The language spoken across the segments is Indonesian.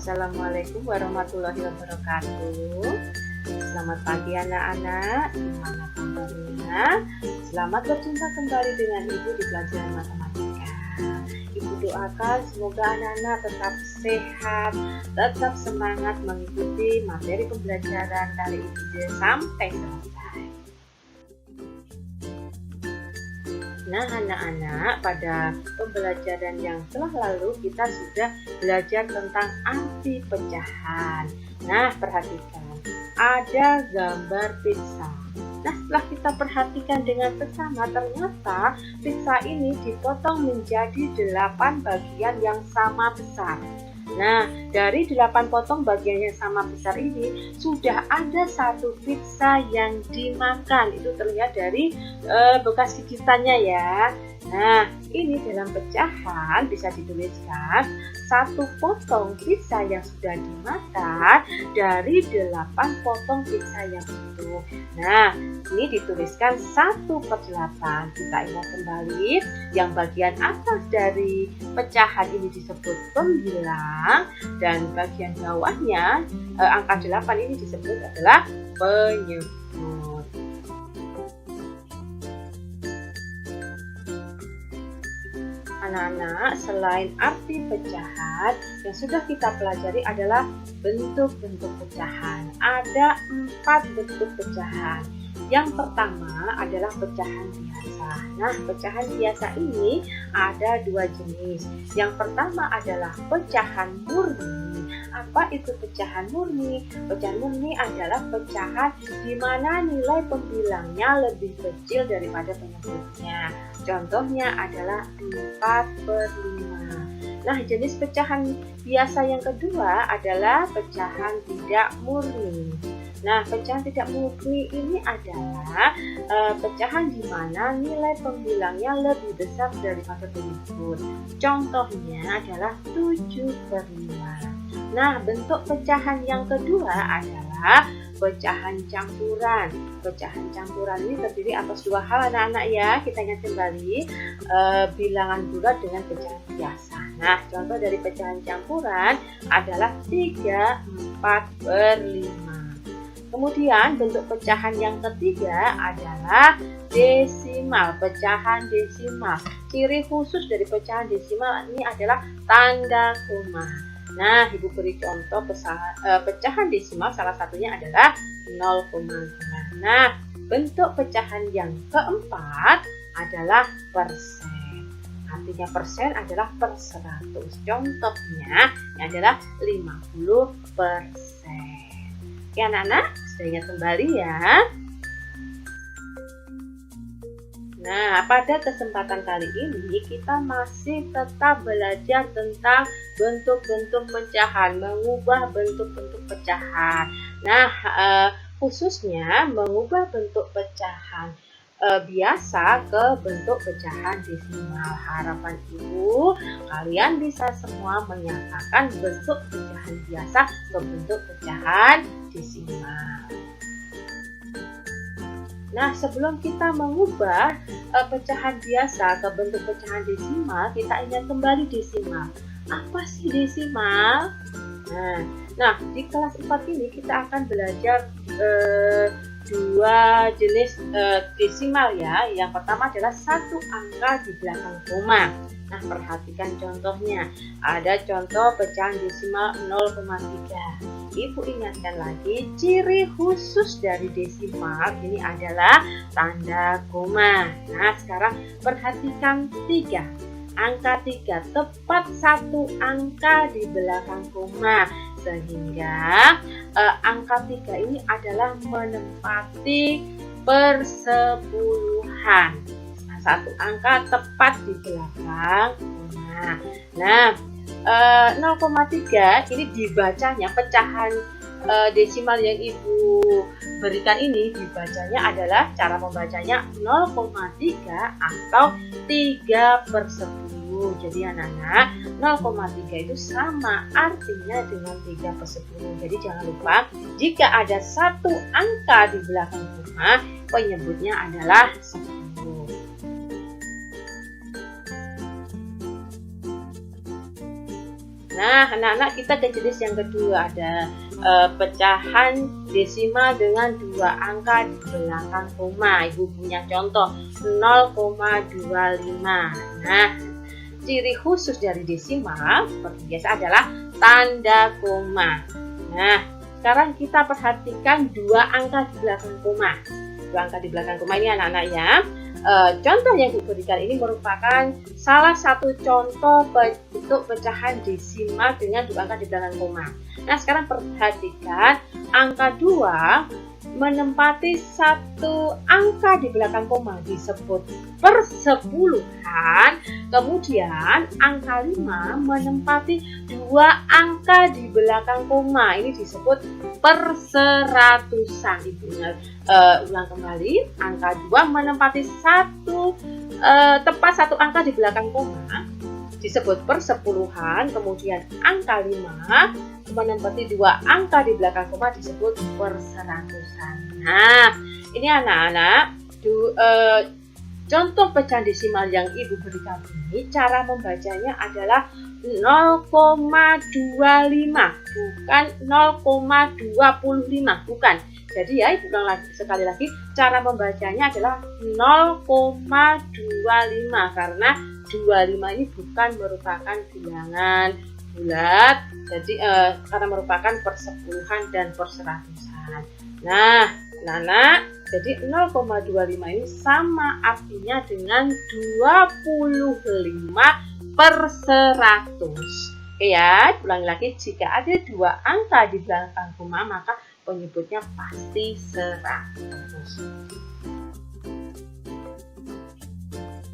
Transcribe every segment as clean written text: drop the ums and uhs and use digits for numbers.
Assalamualaikum warahmatullahi wabarakatuh. Selamat pagi anak-anak, gimana kabarnya? Selamat berjumpa kembali dengan Ibu di pelajaran matematika. Ibu doakan semoga anak-anak tetap sehat, tetap semangat mengikuti materi pembelajaran kali ini sampai selesai. Nah anak-anak, pada pembelajaran yang telah lalu kita sudah belajar tentang arti pecahan. Nah perhatikan, ada gambar pizza. Nah setelah kita perhatikan dengan seksama, ternyata pizza ini dipotong menjadi 8 bagian yang sama besar. Nah, dari 8 potong bagian yang sama besar ini sudah ada satu pizza yang dimakan. Itu terlihat dari bekas gigitannya ya. Nah, ini dalam pecahan bisa dituliskan satu potong pizza yang sudah dimakan dari 8 potong pizza yang utuh. Nah, ini dituliskan 1/8. Kita ingat kembali, yang bagian atas dari pecahan ini disebut pembilang dan bagian bawahnya angka 8 ini disebut adalah penyebut. Anak-anak, selain arti pecahan, yang sudah kita pelajari adalah bentuk-bentuk pecahan. Ada 4 bentuk pecahan. Yang pertama adalah pecahan biasa. Nah, pecahan biasa ini ada 2 jenis. Yang pertama adalah pecahan murni. Apa itu pecahan murni? Pecahan murni adalah pecahan di mana nilai pembilangnya lebih kecil daripada penyebutnya. Contohnya adalah 4/5. Nah, jenis pecahan biasa yang kedua adalah pecahan tidak murni. Nah, pecahan tidak murni ini adalah pecahan di mana nilai pembilangnya lebih besar daripada penyebut. Contohnya adalah 7/5. Nah, bentuk pecahan yang kedua adalah pecahan campuran. Pecahan campuran ini terdiri atas 2 hal anak-anak ya. Kita ingat kembali, bilangan bulat dengan pecahan biasa. Nah, contoh dari pecahan campuran adalah 3, 4/5. Kemudian bentuk pecahan yang ketiga adalah desimal, pecahan desimal. Ciri khusus dari pecahan desimal ini adalah tanda koma. Nah, Ibu beri contoh pecahan desimal, salah satunya adalah 0,5. Nah, bentuk pecahan yang keempat adalah persen. Artinya persen adalah per 100. Contohnya adalah 50%. Oke anak-anak, sudah ingat kembali ya. Nah, pada kesempatan kali ini kita masih tetap belajar tentang bentuk-bentuk pecahan, mengubah bentuk-bentuk pecahan. Nah, khususnya mengubah bentuk pecahan biasa ke bentuk pecahan desimal. Harapan Ibu, kalian bisa semua menyatakan bentuk pecahan biasa ke bentuk pecahan desimal. Nah, sebelum kita mengubah pecahan biasa ke bentuk pecahan desimal, kita ingat kembali desimal. Apa sih desimal? Nah, di kelas 4 ini kita akan belajar 2 jenis desimal ya. Yang pertama adalah 1 angka di belakang koma. Nah, perhatikan contohnya. Ada contoh pecahan desimal 0,3. Ibu ingatkan lagi, ciri khusus dari desimal ini adalah tanda koma. Nah, sekarang perhatikan 3. Angka 3 tepat 1 angka di belakang koma. Sehingga angka 3 ini adalah menempati persepuluhan. Nah, 1 angka tepat di belakang koma. Nah, 0,3 ini dibacanya, pecahan desimal yang Ibu berikan ini dibacanya adalah, cara membacanya 0,3 atau 3/10. Jadi anak-anak, 0,3 itu sama artinya dengan 3/10. Jadi jangan lupa, jika ada 1 angka di belakang koma, penyebutnya adalah 10. Nah, anak-anak, kita ke jenis yang kedua, ada pecahan desimal dengan 2 angka di belakang koma. Ibu punya contoh 0,25. Nah, ciri khusus dari desimal seperti biasa adalah tanda koma. Nah, sekarang kita perhatikan 2 angka di belakang koma. 2 angka di belakang koma ini anak-anak ya. Contoh yang diberikan ini merupakan salah satu contoh bentuk pecahan desimal dengan 2 angka di belakang koma. Nah, sekarang perhatikan angka 2 menempati 1 angka di belakang koma disebut persepuluhan. Kemudian angka 5 menempati 2 angka di belakang koma, ini disebut perseratusan. Ibu ulang kembali, angka 2 menempati tepat 1 angka di belakang koma disebut persepuluhan. Kemudian angka 5 menempati 2 angka di belakang koma disebut perseratusan. Nah, ini anak-anak contoh pecahan desimal yang ibu berikan ini, cara membacanya adalah 0,25, bukan 0,25, bukan. Jadi ya, ibu ulang sekali lagi, cara membacanya adalah 0,25 karena 25 ini bukan merupakan bilangan bulat, jadi karena merupakan persepuluhan dan perseratusan. Nah, anak-anak, jadi 0,25 ini sama artinya dengan 25 per 100. Oke ya, ulangi lagi, jika ada 2 angka di belakang koma maka penyebutnya pasti 100.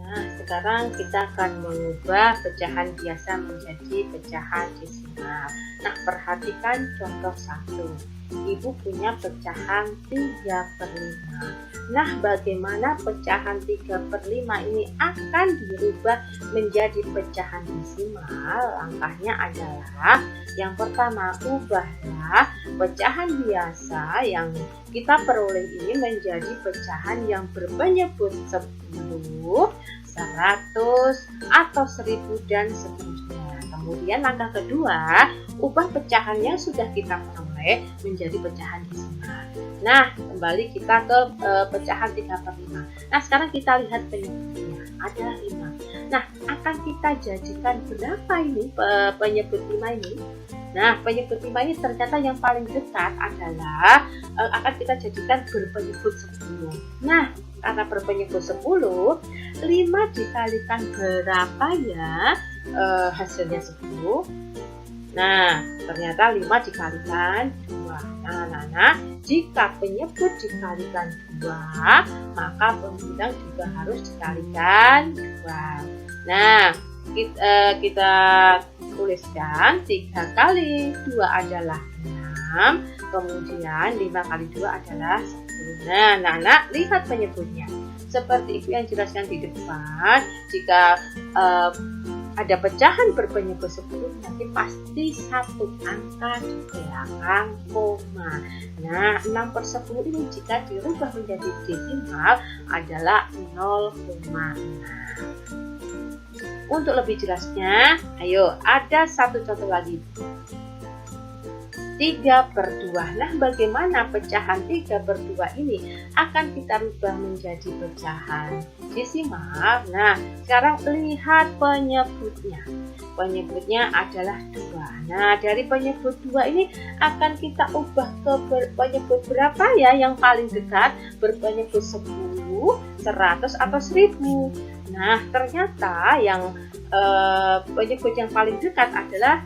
Nah, sekarang kita akan mengubah pecahan biasa menjadi pecahan desimal. Nah, perhatikan contoh 1. Ibu punya pecahan 3/5. Nah, bagaimana pecahan 3/5 ini akan dirubah menjadi pecahan desimal? Langkahnya adalah yang pertama, ubahlah pecahan biasa yang kita peroleh ini menjadi pecahan yang berpenyebut 10, 100, atau 1000 dan seterusnya. Kemudian langkah kedua, ubah pecahan yang sudah kita peroleh menjadi pecahan desimal. Nah, kembali kita ke pecahan 3/5. Nah, sekarang kita lihat penyebutnya adalah 5. Nah, akan kita jadikan berapa ini penyebut 5 ini? Nah, penyebut 5 ini ternyata yang paling dekat adalah akan kita jadikan berpenyebut 10. Nah, karena berpenyebut 10, 5 dikalikan berapa ya? Hasilnya 10. Nah, ternyata 5 dikalikan 2. Nah, jika penyebut dikalikan 2, maka pembilang juga harus dikalikan 2. Nah, kita tuliskan 3 kali 2 adalah 6, kemudian 5 kali 2 adalah 10. Nah, anak-anak, lihat penyebutnya. Seperti itu yang jelaskan di depan, jika ada pecahan berpenyebut 10, nanti pasti 1 angka di belakang koma. Nah, 6/10 ini jika dirubah menjadi desimal adalah 0,6. Untuk lebih jelasnya, ayo ada satu contoh lagi. 3/2. Nah, bagaimana pecahan 3/2 ini akan kita rubah menjadi pecahan desimal? Nah, sekarang lihat penyebutnya. Penyebutnya adalah 2. Nah, dari penyebut 2 ini akan kita ubah ke penyebut berapa ya yang paling dekat? Berpenyebut 10, 100, atau 1000. Nah, ternyata yang penyebut yang paling dekat adalah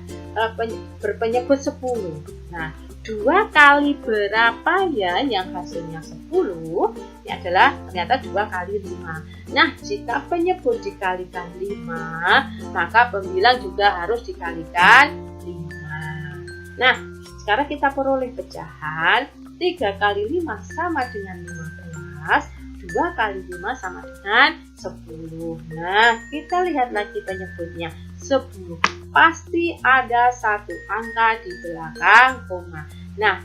berpenyebut 10. Nah, 2 kali berapa ya yang hasilnya 10? Ini adalah ternyata 2 kali 5. Nah, jika penyebut dikalikan 5, maka pembilang juga harus dikalikan 5. Nah, sekarang kita peroleh pecahan 3 kali 5 sama dengan 15. 2 kali 5 sama dengan 10. Nah, kita lihat lagi penyebutnya. 10. Pasti ada 1 angka di belakang koma. Nah,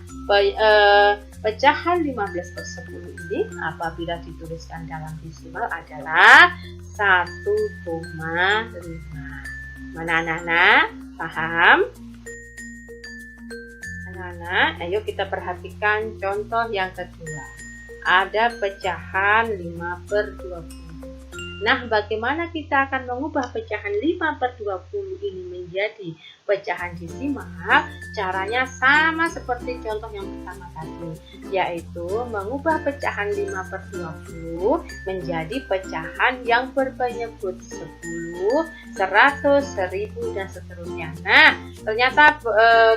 pecahan 15/10 ini apabila dituliskan dalam desimal adalah 1,5. Mana anak-anak? Paham? Anak-anak, ayo kita perhatikan contoh yang kedua. Ada pecahan 5/20. Nah, bagaimana kita akan mengubah pecahan 5/20 ini menjadi pecahan desimal? Caranya sama seperti contoh yang pertama tadi, yaitu mengubah pecahan 5/20 menjadi pecahan yang berpenyebut 10, 100, 1000, dan seterusnya. Nah, ternyata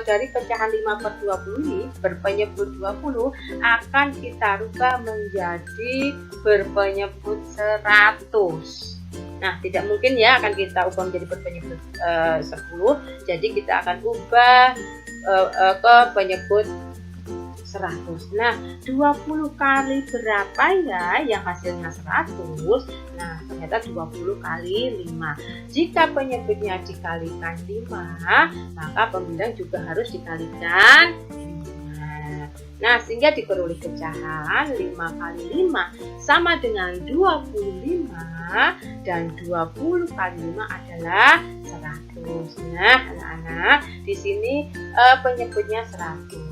dari pecahan 5/20 ini berpenyebut 20 akan kita rubah menjadi berpenyebut 100. Nah, tidak mungkin ya akan kita ubah menjadi berpenyebut 10. Jadi kita akan ubah ke penyebut 100. Nah, 20 kali berapa ya yang hasilnya 100? Nah, ternyata 20 kali 5. Jika penyebutnya dikalikan 5, maka pembilang juga harus dikalikan 5. Nah, sehingga diperoleh pecahan 5 kali 5 sama dengan 25, dan 20 kali 5 adalah 100. Nah, anak-anak, di sini penyebutnya 100.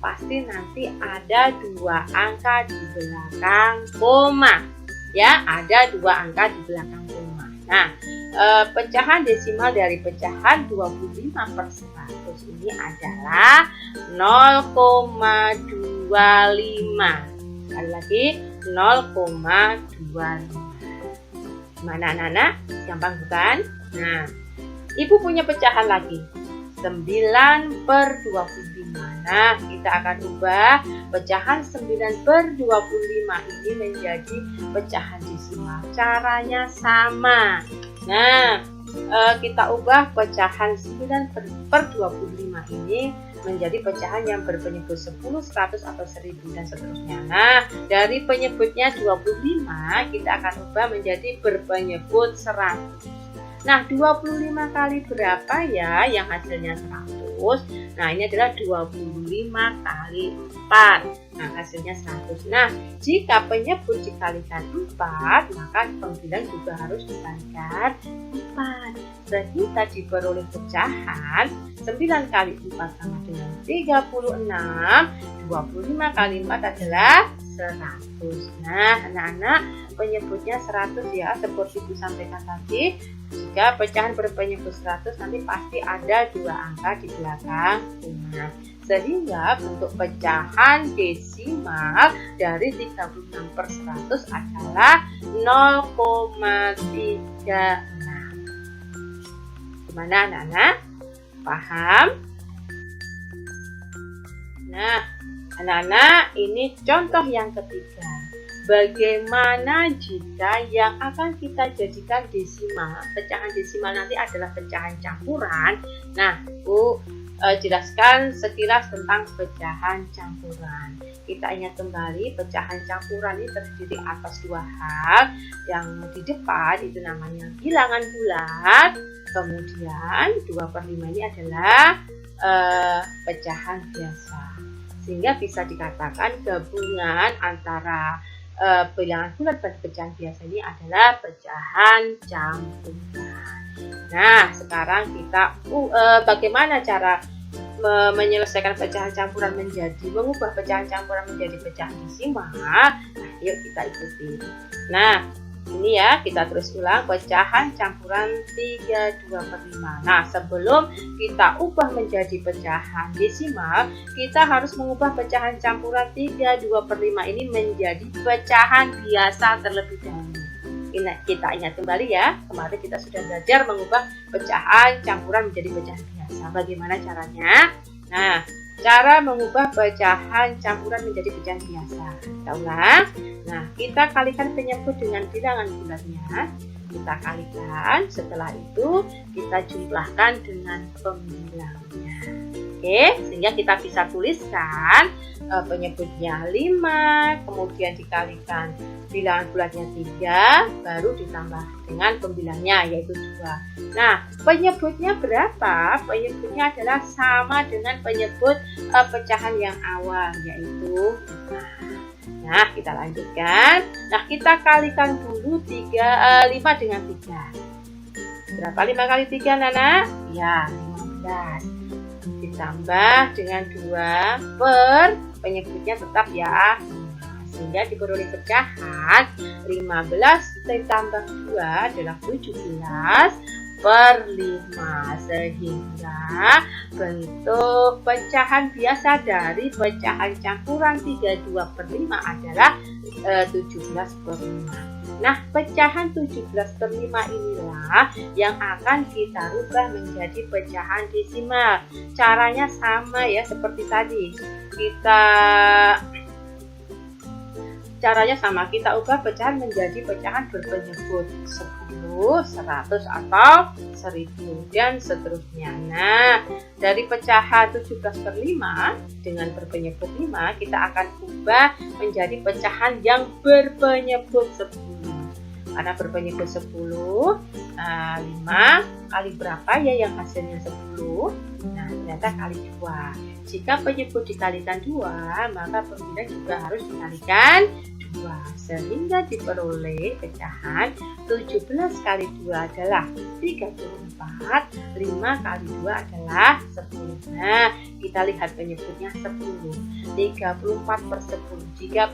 Pasti nanti ada 2 angka di belakang koma. Ya, ada 2 angka di belakang koma. Nah, pecahan desimal dari pecahan 25/100 ini adalah 0,25. Sekali lagi, 0,25. Gimana anak-anak? Gampang bukan? Nah, Ibu punya pecahan lagi, 9/25. Nah, kita akan ubah pecahan 9/25 ini menjadi pecahan desimal. Caranya sama. Nah, kita ubah pecahan 9/25 ini menjadi pecahan yang berpenyebut 10, 100, atau 1000, dan seterusnya. Nah, dari penyebutnya 25 kita akan ubah menjadi berpenyebut 100. Nah, 25 kali berapa ya yang hasilnya 100? Nah, ini adalah 25 kali 4. Nah, hasilnya 100. Nah, jika penyebut dikalikan 4, maka pembilang juga harus dikalikan 4. Sehingga diperoleh pecahan 9 kali 4 sama dengan 36. 25 kali 4 adalah 100. Nah, anak-anak, penyebutnya 100 ya, seperti Ibu sampaikan tadi. Jika pecahan berpenyebut 100, nanti pasti ada 2 angka di belakang koma. Sehingga bentuk pecahan desimal dari 36/100 adalah 0,36. Gimana anak-anak? Paham? Nah, anak-anak, ini contoh yang ketiga. Bagaimana jika yang akan kita jadikan desimal, pecahan desimal nanti adalah pecahan campuran? Nah, Bu jelaskan sekilas tentang pecahan campuran. Kita ingat kembali, pecahan campuran ini terdiri atas 2 hal. Yang di depan itu namanya bilangan bulat, kemudian 2/5 ini adalah pecahan biasa. Sehingga bisa dikatakan gabungan antara bilangan bulat dan pecahan biasa ini adalah pecahan campuran. Nah, sekarang kita bagaimana cara menyelesaikan pecahan campuran mengubah pecahan campuran menjadi pecahan desimal? Nah, yuk kita ikuti. Nah, ini ya, kita terus ulang pecahan campuran 32/5. Nah, sebelum kita ubah menjadi pecahan desimal, kita harus mengubah pecahan campuran 32/5 ini menjadi pecahan biasa terlebih dahulu. Kita ingat kembali ya, kemarin kita sudah belajar mengubah pecahan campuran menjadi pecahan biasa. Bagaimana caranya? Nah, cara mengubah pecahan campuran menjadi pecahan biasa. Kita ulang. Nah, kita kalikan penyebut dengan bilangan bulatnya. Kita kalikan, setelah itu kita jumlahkan dengan pembilangnya. Oke, sehingga kita bisa tuliskan penyebutnya 5, kemudian dikalikan bilangan bulatnya 3, baru ditambah dengan pembilangnya yaitu 2. Nah, penyebutnya berapa? Penyebutnya adalah sama dengan penyebut pecahan yang awal, yaitu 5. Nah, kita lanjutkan. Nah, kita kalikan dulu 5 dengan 3. Berapa 5 kali 3, Nana? Ya, 15. Ditambah dengan 2 per penyebutnya tetap ya, sehingga diperoleh pecahan 15 ditambah 2 adalah 17 per 5, sehingga bentuk pecahan biasa dari pecahan campuran 32 per 5 adalah 17 per 5. Nah, pecahan 17 per 5 inilah yang akan kita rubah menjadi pecahan desimal. Caranya sama ya seperti tadi. Caranya sama, kita ubah pecahan menjadi pecahan berpenyebut 10, 100 atau 1000 dan seterusnya. Nah, dari pecahan 17 per 5 dengan berpenyebut 5 kita akan ubah menjadi pecahan yang berpenyebut 10. Karena berpenyebut 10, 5 kali berapa ya yang hasilnya 10? Nah, ternyata kali 2. Jika penyebut dikalikan 2, maka pembilang juga harus dikalikan 2, sehingga diperoleh pecahan 17 kali 2 adalah 34, 5 kali 2 adalah 10. Nah, kita lihat penyebutnya 10, 34 per 10. Jika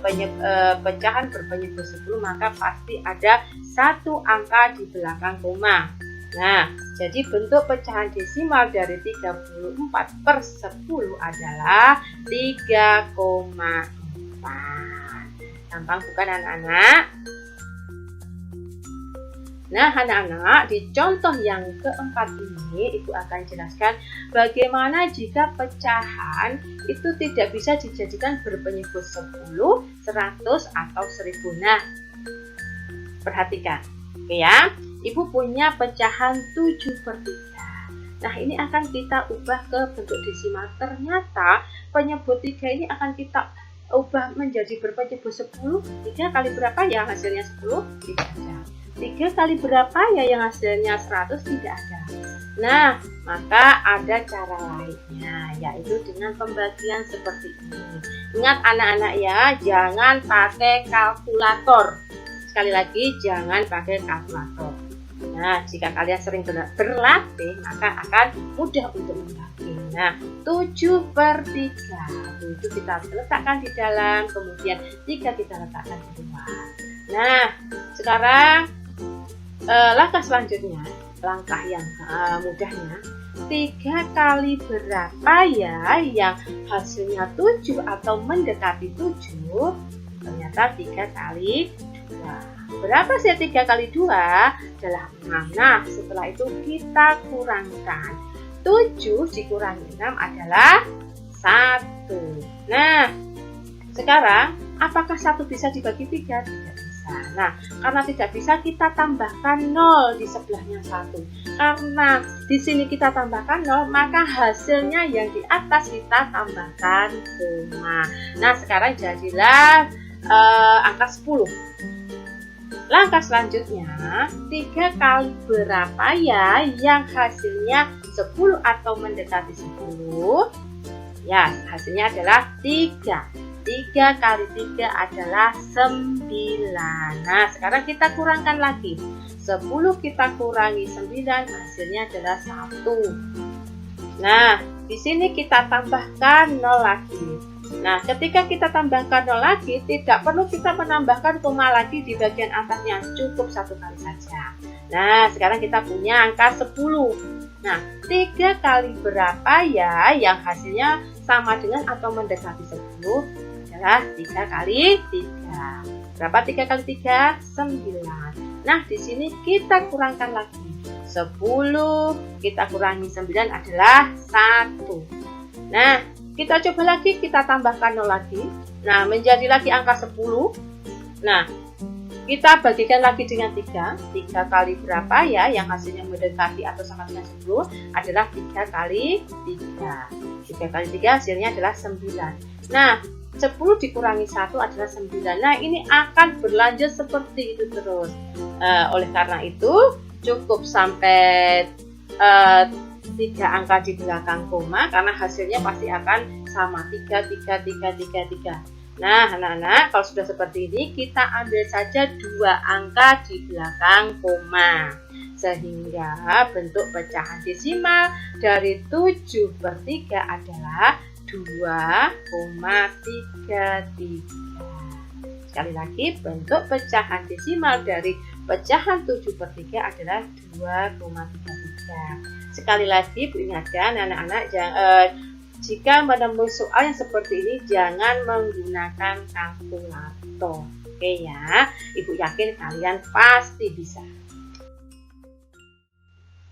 pecahan berpenyebut 10, maka pasti ada satu angka di belakang koma. Nah, jadi bentuk pecahan desimal dari 34 per 10 adalah 3,4. Gampang bukan anak-anak? Nah, anak-anak, di contoh yang keempat ini Ibu akan jelaskan bagaimana jika pecahan itu tidak bisa dijadikan berpenyebut 10, 100 atau 1000. Nah, perhatikan. Oke ya, Ibu punya pecahan 7 per 3. Nah, ini akan kita ubah ke bentuk desimal. Ternyata penyebut 3 ini akan kita ubah menjadi berpenyebut 10. 3 kali berapa ya hasilnya 10? Tidak ada. 3 kali berapa ya yang hasilnya 100? Tidak ada. Nah, maka ada cara lainnya, yaitu dengan pembagian seperti ini. Ingat anak-anak ya, jangan pakai kalkulator. Sekali lagi, jangan pakai kalkulator. Nah, jika kalian sering berlatih, maka akan mudah untuk membagi. Nah, 7 per 3. Itu kita letakkan di dalam, kemudian 3 kita letakkan di luar. Nah, sekarang langkah selanjutnya, langkah yang mudahnya, 3 kali berapa ya yang hasilnya 7 atau mendekati 7? Ternyata 3 kali 2. Berapa sih 3 kali 2? Adalah 6. Nah, setelah itu kita kurangkan. 7 dikurangi 6 adalah 1. Nah, sekarang apakah 1 bisa dibagi 3? Tidak bisa. Nah, karena tidak bisa, kita tambahkan 0 di sebelahnya 1. Karena di sini kita tambahkan 0, maka hasilnya yang di atas kita tambahkan koma. Nah, sekarang jadilah angka 10. Langkah selanjutnya, 3 kali berapa ya yang hasilnya 10 atau mendekati 10? Ya, hasilnya adalah 3. 3 kali 3 adalah 9. Nah, sekarang kita kurangkan lagi. 10 kita kurangi 9, hasilnya adalah 1. Nah, di sini kita tambahkan 0 lagi. Nah, ketika kita tambahkan 0 lagi, tidak perlu kita menambahkan koma lagi di bagian atasnya, cukup 1 kali saja. Nah, sekarang kita punya angka 10. Nah, 3 kali berapa ya yang hasilnya sama dengan atau mendekati 10? Adalah 3 kali 3. Berapa 3 kali 3? 9. Nah, di sini kita kurangkan lagi. 10 kita kurangi 9 adalah 1. Nah, kita coba lagi, kita tambahkan 0 lagi. Nah, menjadi lagi angka 10. Nah, kita bagikan lagi dengan 3. 3 kali berapa ya yang hasilnya mendekati atau sama dengan 10? Adalah 3 kali 3. 3 kali 3 hasilnya adalah 9. Nah, 10 dikurangi 1 adalah 9. Nah, ini akan berlanjut seperti itu terus. Oleh karena itu, cukup sampai 3 angka di belakang koma, karena hasilnya pasti akan sama 3, 3, 3, 3, 3. Nah, anak-anak, kalau sudah seperti ini, kita ambil saja 2 angka di belakang koma. Sehingga bentuk pecahan desimal dari 7/3 adalah 2,33. Sekali lagi, bentuk pecahan desimal dari pecahan 7/3 adalah 2,33. Sekali lagi, Bu ingatkan anak-anak, jika menemui soal yang seperti ini, jangan menggunakan kalkulator. Oke ya, Ibu yakin kalian pasti bisa.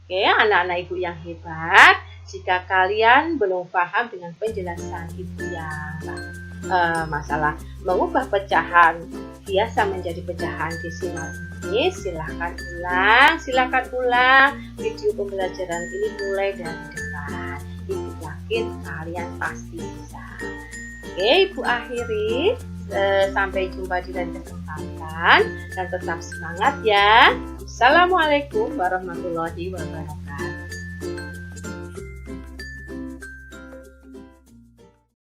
Oke, anak-anak Ibu yang hebat, jika kalian belum paham dengan penjelasan Ibu yang masalah mengubah pecahan biasa menjadi pecahan desimal ini, silakan ulang video pembelajaran ini mulai dari depan. Ibu yakin kalian pasti bisa. Oke, Ibu akhiri. Sampai jumpa di lain kesempatan dan tetap semangat ya. Assalamualaikum warahmatullahi wabarakatuh.